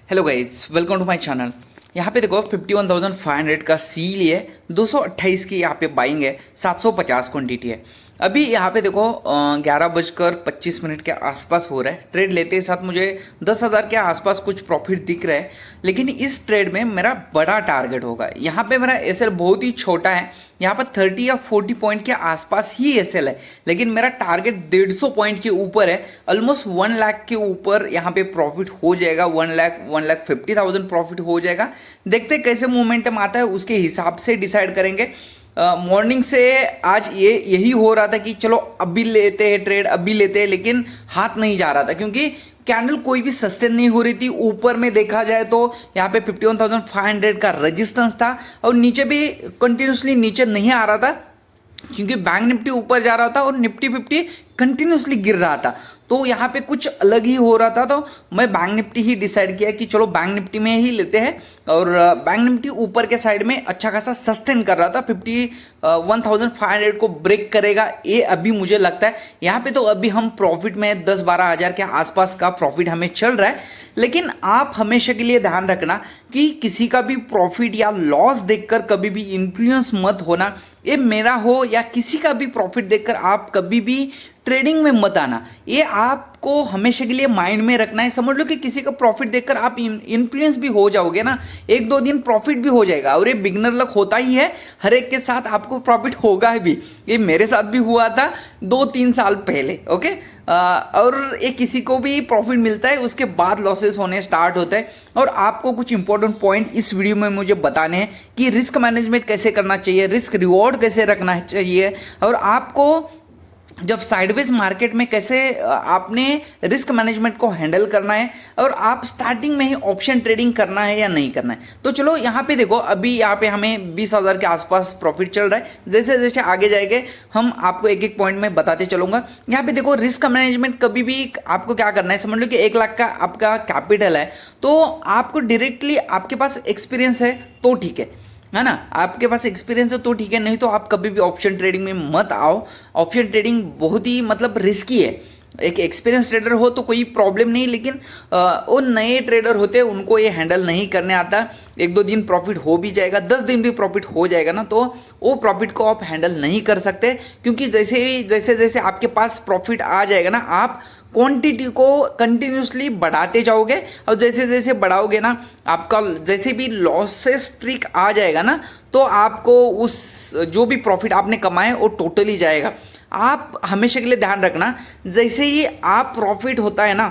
Hello guys, welcome to my channel. यहाँ पे देखो 51,500 का सील है, 228 की यहाँ पे बाइंग है, 750 क्वांटिटी है। अभी यहाँ पे देखो 11:25 के आसपास हो रहा है। ट्रेड लेते साथ मुझे 10,000 के आसपास कुछ प्रॉफिट दिख रहा है, लेकिन इस ट्रेड में मेरा बड़ा टारगेट होगा। यहाँ पे मेरा एसएल बहुत ही छोटा है, यहाँ पर 30 या 40 पॉइंट के आसपास ही एसएल है, लेकिन मेरा टारगेट 150 पॉइंट के ऊपर है। ऑलमोस्ट 1 लाख के ऊपर यहाँ पे प्रॉफिट हो जाएगा, 1,50,000 प्रॉफिट हो जाएगा। देखते कैसे मोमेंटम आता है, उसके हिसाब से डिसाइड करेंगे। मॉर्निंग से आज यही हो रहा था कि चलो अभी लेते हैं ट्रेड, अभी लेते हैं, लेकिन हाथ नहीं जा रहा था क्योंकि कैंडल कोई भी सस्टेन नहीं हो रही थी। ऊपर में देखा जाए तो यहाँ पे 51,500 का रेजिस्टेंस था और नीचे भी कंटिन्यूसली नीचे नहीं आ रहा था क्योंकि बैंक निफ्टी ऊपर जा रहा था और निफ्टी 50 कंटिन्यूसली गिर रहा था। तो यहाँ पे कुछ अलग ही हो रहा था, तो मैं बैंक निफ्टी ही डिसाइड किया कि चलो बैंक निफ्टी में ही लेते हैं। और बैंक निफ्टी ऊपर के साइड में अच्छा खासा सस्टेन कर रहा था, 51,500 को ब्रेक करेगा ये अभी मुझे लगता है। यहाँ पे तो अभी हम प्रॉफिट में 10-12 हज़ार के आसपास का प्रॉफिट हमें चल रहा है। लेकिन आप हमेशा के लिए ध्यान रखना कि किसी का भी प्रॉफिट या लॉस देखकर कभी भी इन्फ्लुएंस मत होना। ये मेरा हो या किसी का भी प्रॉफिट देखकर आप कभी भी ट्रेडिंग में मत आना। ये आपको हमेशा के लिए माइंड में रखना है। समझ लो कि किसी का प्रॉफिट देखकर आप इन्फ्लुएंस भी हो जाओगे ना, 1-2 दिन प्रॉफिट भी हो जाएगा। और ये बिगनर लक होता ही है, हर एक के साथ आपको प्रॉफिट होगा भी। ये मेरे साथ भी हुआ था 2-3 साल पहले। ओके, और ये किसी को भी प्रॉफिट मिलता है, उसके बाद लॉसेस होने स्टार्ट होते हैं। और आपको कुछ इंपॉर्टेंट पॉइंट इस वीडियो में मुझे बताने हैं कि रिस्क मैनेजमेंट कैसे करना चाहिए, रिस्क रिवॉर्ड कैसे रखना चाहिए, और आपको जब साइडवेज मार्केट में कैसे आपने रिस्क मैनेजमेंट को हैंडल करना है, और आप स्टार्टिंग में ही ऑप्शन ट्रेडिंग करना है या नहीं करना है। तो चलो यहाँ पे देखो, अभी यहाँ पे हमें 20,000 के आसपास प्रॉफिट चल रहा है। जैसे जैसे आगे जाएंगे हम आपको एक एक पॉइंट में बताते चलूंगा। यहाँ पे देखो रिस्क मैनेजमेंट कभी भी आपको क्या करना है, समझ लो कि 1 लाख का आपका कैपिटल है, तो आपको डायरेक्टली आपके पास एक्सपीरियंस है तो ठीक है ना, आपके पास एक्सपीरियंस है तो ठीक है, नहीं तो आप कभी भी ऑप्शन ट्रेडिंग में मत आओ। ऑप्शन ट्रेडिंग बहुत ही मतलब रिस्की है। एक एक्सपीरियंस ट्रेडर हो तो कोई प्रॉब्लम नहीं, लेकिन वो नए ट्रेडर होते हैं, उनको ये हैंडल नहीं करने आता। 1-2 दिन प्रॉफिट हो भी जाएगा, 10 दिन भी प्रॉफिट हो जाएगा ना, तो वो प्रॉफिट को आप हैंडल नहीं कर सकते। क्योंकि जैसे जैसे आपके पास प्रॉफिट आ जाएगा ना, आप क्वांटिटी को कंटिन्यूसली बढ़ाते जाओगे, और जैसे जैसे बढ़ाओगे ना, आपका जैसे भी लॉसेस ट्रिक आ जाएगा ना, तो आपको उस जो भी प्रॉफिट आपने कमाया वो टोटली जाएगा। आप हमेशा के लिए ध्यान रखना, जैसे ही आप प्रॉफिट होता है ना,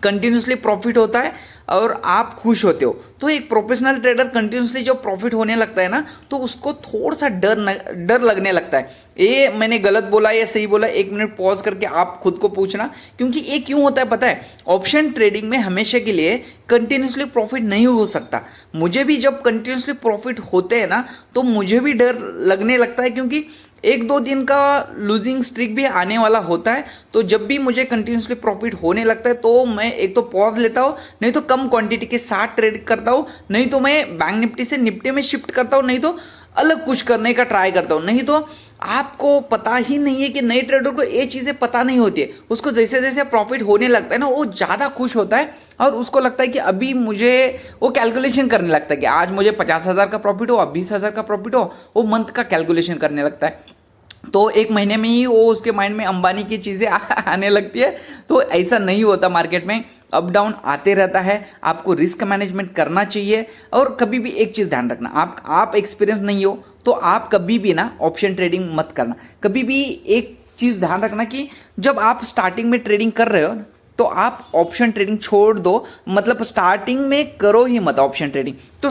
कंटिन्यूसली प्रॉफिट होता है और आप खुश होते हो, तो एक प्रोफेशनल ट्रेडर कंटिन्यूसली जब प्रॉफिट होने लगता है ना, तो उसको थोड़ा सा डर लगने लगता है। ये मैंने गलत बोला या सही बोला, 1 मिनट पॉज करके आप खुद को पूछना। क्योंकि ये क्यों होता है पता है, ऑप्शन ट्रेडिंग में हमेशा के लिए कंटिन्यूसली प्रॉफिट नहीं हो सकता। मुझे भी जब कंटिन्यूसली प्रॉफिट होते हैं ना, तो मुझे भी डर लगने लगता है, क्योंकि 1-2 दिन का लूजिंग स्ट्रिक भी आने वाला होता है। तो जब भी मुझे कंटिन्यूसली प्रॉफिट होने लगता है, तो मैं एक तो पॉज लेता हूँ, नहीं तो कम क्वांटिटी के साथ ट्रेड करता हूँ, नहीं तो मैं बैंक निफ्टी से निफ्टी में शिफ्ट करता हूँ, नहीं तो अलग कुछ करने का ट्राई करता हूँ। नहीं तो आपको पता ही नहीं है कि नए ट्रेडर को ये चीज़ें पता नहीं होती है। उसको जैसे जैसे प्रॉफिट होने लगता है ना, वो ज़्यादा खुश होता है और उसको लगता है कि अभी मुझे, वो कैलकुलेशन करने लगता है कि आज मुझे 50,000 का प्रॉफिट हो, अब 20,000 का प्रॉफिट हो, वो मंथ का कैलकुलेशन करने लगता है। तो 1 महीने में ही वो उसके माइंड में अंबानी की चीज़ें आने लगती है। तो ऐसा नहीं होता, मार्केट में अप डाउन आते रहता है। आपको रिस्क मैनेजमेंट करना चाहिए। और कभी भी एक चीज़ ध्यान रखना, आप एक्सपीरियंस नहीं हो तो आप कभी भी ना ऑप्शन ट्रेडिंग मत करना। कभी भी एक चीज़ ध्यान रखना कि जब आप स्टार्टिंग में ट्रेडिंग कर रहे हो, तो आप ऑप्शन ट्रेडिंग छोड़ दो, मतलब स्टार्टिंग में करो ही मत ऑप्शन ट्रेडिंग। तो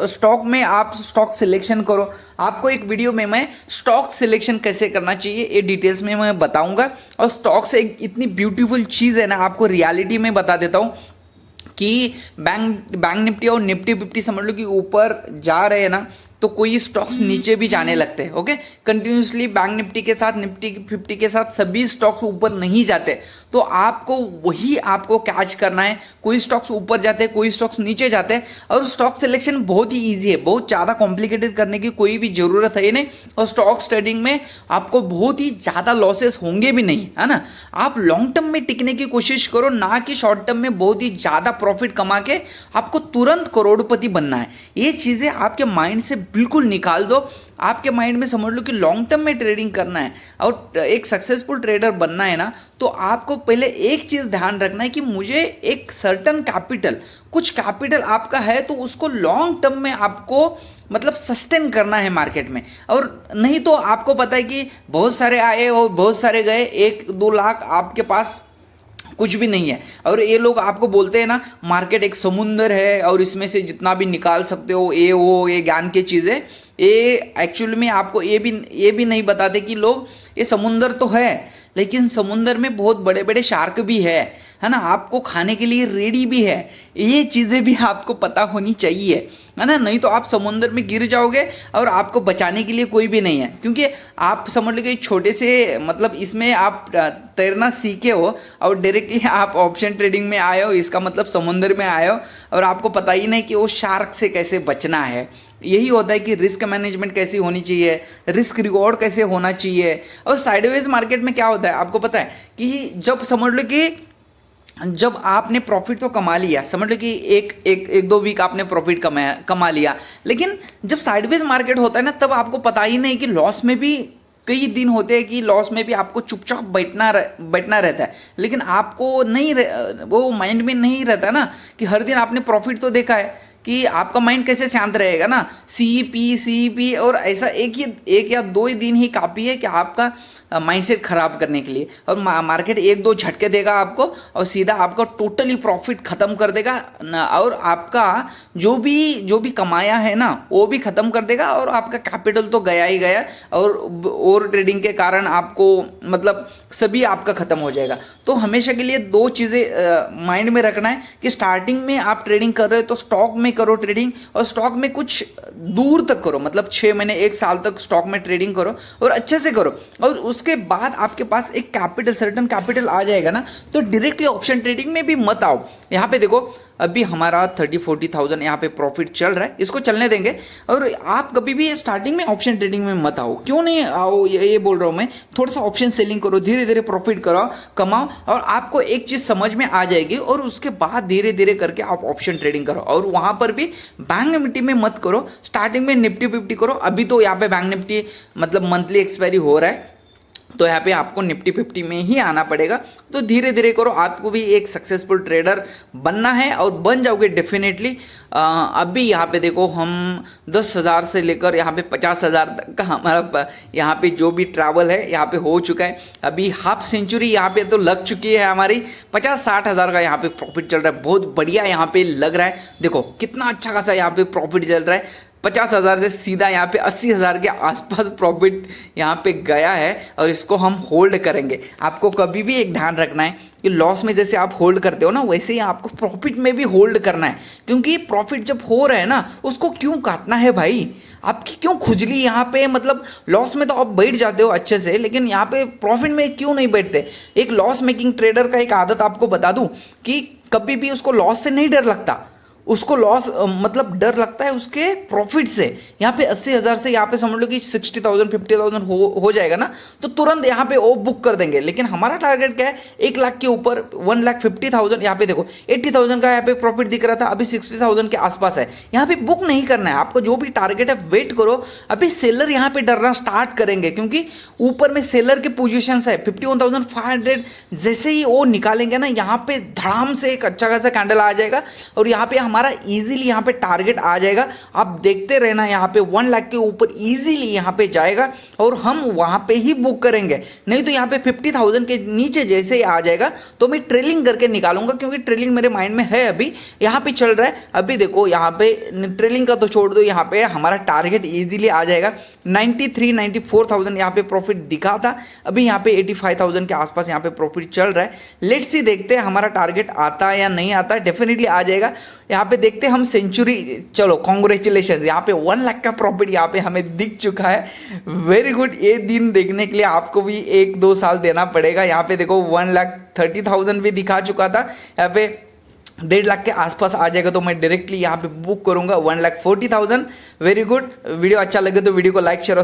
स्टॉक में आप स्टॉक सिलेक्शन करो। आपको एक वीडियो में मैं स्टॉक सिलेक्शन कैसे करना चाहिए ये डिटेल्स में मैं बताऊंगा। और स्टॉक से एक इतनी ब्यूटीफुल चीज़ है ना, आपको रियलिटी में बता देता हूँ कि बैंक निफ्टी और निफ्टी 50 समझ लो कि ऊपर जा रहे हैं ना, तो कोई स्टॉक्स नीचे भी जाने लगते हैं। ओके, कंटिन्यूसली बैंक निफ्टी के साथ निफ्टी 50 के साथ सभी स्टॉक्स ऊपर नहीं जाते, तो आपको वही आपको कैच करना है। कोई स्टॉक्स ऊपर जाते हैं, कोई स्टॉक्स नीचे जाते हैं, और स्टॉक सिलेक्शन बहुत ही ईजी है, बहुत ज़्यादा कॉम्प्लिकेटेड करने की कोई भी ज़रूरत है नहीं। और स्टॉक्स ट्रेडिंग में आपको बहुत ही ज़्यादा लॉसेस होंगे भी नहीं, है ना। आप लॉन्ग टर्म में टिकने की कोशिश करो, ना कि शॉर्ट टर्म में बहुत ही ज़्यादा प्रॉफिट कमा के आपको तुरंत करोड़पति बनना है। ये चीज़ें आपके माइंड से बिल्कुल निकाल दो। आपके माइंड में समझ लो कि लॉन्ग टर्म में ट्रेडिंग करना है और एक सक्सेसफुल ट्रेडर बनना है ना, तो आपको पहले एक चीज़ ध्यान रखना है कि मुझे एक सर्टन कैपिटल, कुछ कैपिटल आपका है तो उसको लॉन्ग टर्म में आपको मतलब सस्टेन करना है मार्केट में। और नहीं तो आपको पता है कि बहुत सारे आए और बहुत सारे गए, 1-2 लाख आपके पास कुछ भी नहीं है। और ये लोग आपको बोलते हैं ना मार्केट एक समुंदर है और इसमें से जितना भी निकाल सकते हो, ये ज्ञान की चीज़ें, ये एक्चुअली में आपको ये भी नहीं बताते कि लोग ये समुंदर तो है, लेकिन समुंदर में बहुत बड़े बड़े शार्क भी है ना, आपको खाने के लिए रेडी भी है। ये चीज़ें भी आपको पता होनी चाहिए, है ना। नहीं तो आप समुंदर में गिर जाओगे और आपको बचाने के लिए कोई भी नहीं है, क्योंकि आप समझ लो कि छोटे से मतलब इसमें आप तैरना सीखे हो और डायरेक्टली आप ऑप्शन ट्रेडिंग में आए हो, इसका मतलब समुंदर में आए हो और आपको पता ही नहीं कि वो शार्क से कैसे बचना है। यही होता है कि रिस्क मैनेजमेंट कैसी होनी चाहिए, रिस्क रिवॉर्ड कैसे होना चाहिए। और साइडवेज मार्केट में क्या होता है आपको पता है कि जब समझ लो कि जब आपने प्रॉफिट तो कमा लिया, समझ लो कि एक 2 वीक आपने प्रॉफिट कमा लिया, लेकिन जब साइडवेज मार्केट होता है ना, तब आपको पता ही नहीं कि लॉस में भी कई दिन होते हैं कि लॉस में भी आपको चुपचाप बैठना रहता है। लेकिन आपको नहीं वो माइंड में नहीं रहता ना कि हर दिन आपने प्रॉफिट तो देखा है, कि आपका माइंड कैसे शांत रहेगा ना। सी पी और ऐसा एक या 2 ही दिन ही काफ़ी है कि आपका माइंडसेट खराब करने के लिए, और मार्केट 1-2 झटके देगा आपको और सीधा आपका टोटली प्रॉफिट खत्म कर देगा और आपका जो भी कमाया है ना वो भी खत्म कर देगा और आपका कैपिटल तो गया ही गया, और ओवर ट्रेडिंग के कारण आपको मतलब सभी आपका खत्म हो जाएगा। तो हमेशा के लिए 2 चीज़ें माइंड में रखना है कि स्टार्टिंग में आप ट्रेडिंग कर रहे हो तो स्टॉक में करो ट्रेडिंग, और स्टॉक में कुछ दूर तक करो, मतलब 6 महीने 1 साल तक स्टॉक में ट्रेडिंग करो और अच्छे से करो। और उसके बाद आपके पास एक कैपिटल, सर्टन कैपिटल आ जाएगा ना, तो डायरेक्टली ऑप्शन ट्रेडिंग में भी मत आओ। यहाँ पे देखो अभी हमारा 30-40,000 यहाँ पे प्रॉफिट चल रहा है, इसको चलने देंगे। और आप कभी भी स्टार्टिंग में ऑप्शन ट्रेडिंग में मत आओ। क्यों नहीं आओ ये बोल रहा हूँ मैं, थोड़ा सा ऑप्शन सेलिंग करो, धीरे धीरे प्रॉफिट कमाओ और आपको एक चीज़ समझ में आ जाएगी, और उसके बाद धीरे धीरे करके आप ऑप्शन ट्रेडिंग करो। और वहाँ पर भी बैंक निफ्टी में मत करो, स्टार्टिंग में निफ्टी 50 करो। अभी तो यहाँ पे बैंक निफ्टी मतलब मंथली एक्सपायरी हो रहा है, तो यहाँ पे आपको निफ्टी 50 में ही आना पड़ेगा। तो धीरे धीरे करो, आपको भी एक सक्सेसफुल ट्रेडर बनना है और बन जाओगे डेफिनेटली। अभी यहाँ पे देखो हम 10,000 से लेकर यहाँ पे 50,000 तक का हमारा यहाँ पे जो भी ट्रैवल है यहाँ पे हो चुका है। अभी हाफ सेंचुरी यहाँ पे तो लग चुकी है हमारी, 50-60 हज़ार का यहाँ पे प्रॉफिट चल रहा है, बहुत बढ़िया यहाँ पे लग रहा है। देखो कितना अच्छा खासा यहाँ पे प्रॉफिट चल रहा है, 50,000 से सीधा यहाँ पे 80,000 के आसपास प्रॉफिट यहाँ पे गया है, और इसको हम होल्ड करेंगे। आपको कभी भी एक ध्यान रखना है कि लॉस में जैसे आप होल्ड करते हो ना, वैसे ही आपको प्रॉफिट में भी होल्ड करना है। क्योंकि प्रॉफिट जब हो रहा है ना, उसको क्यों काटना है भाई, आपकी क्यों खुजली यहाँ पे, मतलब लॉस में तो आप बैठ जाते हो अच्छे से, लेकिन यहाँ पे प्रॉफिट में क्यों नहीं बैठते। एक लॉस मेकिंग ट्रेडर का एक आदत आपको बता दूँ कि कभी भी उसको लॉस से नहीं डर लगता, उसको लॉस मतलब डर लगता है उसके प्रॉफिट से। यहाँ पे 80,000 से यहाँ पे समझ लो कि 60,000 50,000 हो जाएगा ना, तो तुरंत यहाँ पे वो बुक कर देंगे। लेकिन हमारा टारगेट क्या है, 1 लाख के ऊपर 1,50,000। यहाँ पे देखो 80,000 का यहाँ पे प्रॉफिट दिख रहा था, अभी 60,000 के आसपास है। यहाँ पे बुक नहीं करना है, आपको जो भी टारगेट है वेट करो। अभी सेलर यहाँ पे डरना स्टार्ट करेंगे, क्योंकि ऊपर में सेलर के पोजिशन है 51,500। जैसे ही वो निकालेंगे ना, यहाँ पे धड़ाम से एक अच्छा खासा कैंडल आ जाएगा और यहाँ पे हमारा इजीली यहाँ पे टारगेट आ जाएगा। आप देखते रहना, यहाँ पे 1 लाख के ऊपर इजीली यहाँ पे जाएगा और हम वहाँ पे ही बुक करेंगे। नहीं तो यहाँ पे 50,000 के नीचे जैसे ही आ जाएगा तो मैं ट्रेलिंग करके निकालूंगा, क्योंकि ट्रेलिंग मेरे माइंड में है, अभी यहाँ पे चल रहा है। अभी देखो यहाँ पे ट्रेलिंग का तो छोड़ दो, यहाँ पे हमारा टारगेट इजीली आ जाएगा। 93-94,000 यहाँ पे प्रॉफिट दिखा था, अभी यहाँ पे 85,000 के आसपास यहाँ पे प्रॉफिट चल रहा है। लेट्स सी, देखते हैं हमारा टारगेट आता है या नहीं आता है, डेफिनेटली आ जाएगा। यहाँ पे देखते हैं हम सेंचुरी। चलो कॉन्ग्रेचुलेशन, यहाँ पे 1 लाख का प्रॉफिट यहाँ पे हमें दिख चुका है। Very good. ये दिन देखने के लिए आपको भी 1-2 साल देना पड़ेगा। यहाँ पे देखो 1,30,000 भी दिखा चुका था, यहाँ पे 1.5 लाख के आसपास आ जाएगा तो मैं डायरेक्टली यहाँ पे बुक करूंगा 1,40,000। Very good. वीडियो अच्छा लगे तो वीडियो को लाइक शेयर और